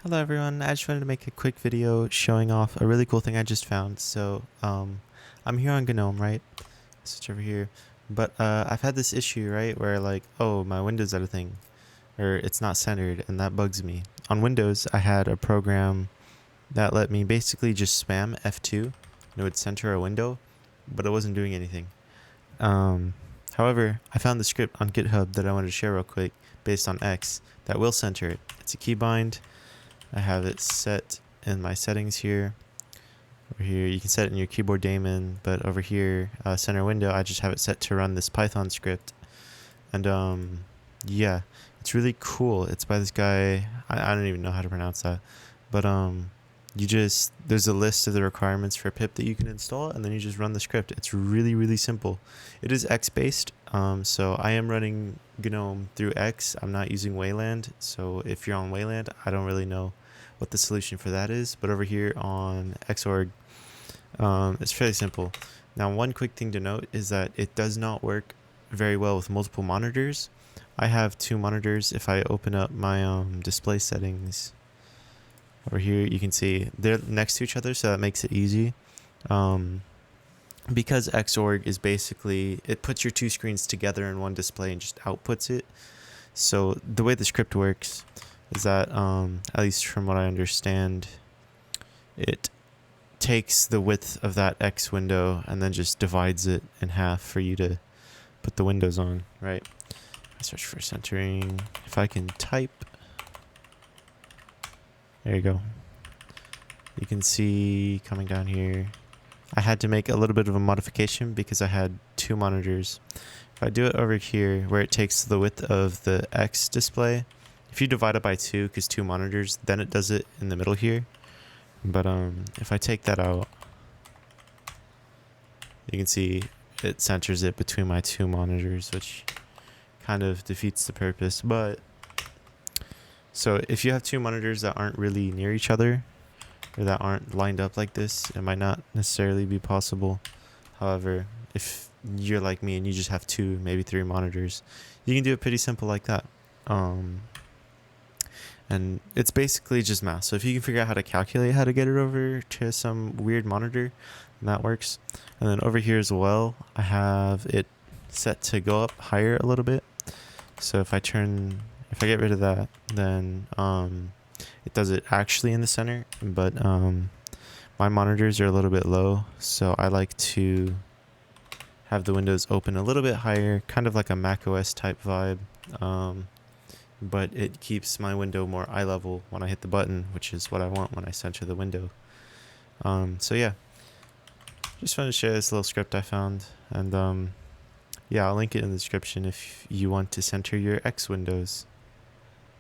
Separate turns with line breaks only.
Hello everyone, I just wanted to make a quick video showing off a really cool thing I just found. So, I'm here on GNOME, right? Switch over here. But, I've had this issue, right, where like, oh, my Windows editing, or it's not centered, and that bugs me. On Windows, I had a program that let me basically just spam F2, and it would center a window, but it wasn't doing anything. However, I found the script on GitHub that I wanted to share real quick, based on X, that will center it. It's a keybind. I have it set in my settings here. Over here, you can set it in your keyboard daemon, but over here, center window, I just have it set to run this Python script. And yeah, it's really cool. It's by this guy, I don't even know how to pronounce that, but there's a list of the requirements for pip that you can install, and then you just run the script. It's really, really simple. It is X based, so I am running GNOME through X. I'm not using Wayland, so if you're on Wayland, I don't really know what the solution for that is, but over here on xorg, it's fairly simple. Now, one quick thing to note is that it does not work very well with multiple monitors. I have two monitors. If I open up my display settings over here, you can see they're next to each other, so that makes it easy. Because xorg is basically, it puts your two screens together in one display and just outputs it. So the way the script works is that, at least from what I understand, it takes the width of that X window and then just divides it in half for you to put the windows on, right? I search for centering. If I can type, there you go. You can see coming down here, I had to make a little bit of a modification because I had two monitors. If I do it over here where it takes the width of the X display, if you divide it by 2, because 2 monitors, then it does it in the middle here. But if I take that out, you can see it centers it between my 2 monitors, which kind of defeats the purpose. But so if you have 2 monitors that aren't really near each other, or that aren't lined up like this, it might not necessarily be possible. However, if you're like me and you just have 2, maybe 3 monitors, you can do it pretty simple like that. And it's basically just math. So if you can figure out how to calculate how to get it over to some weird monitor, then that works. And then over here as well, I have it set to go up higher a little bit. So if I get rid of that, then it does it actually in the center, but my monitors are a little bit low, so I like to have the windows open a little bit higher, kind of like a Mac OS type vibe. But it keeps my window more eye level when I hit the button, which is what I want when I center the window. So yeah, just wanted to share this little script I found, and yeah, I'll link it in the description if you want to center your X windows.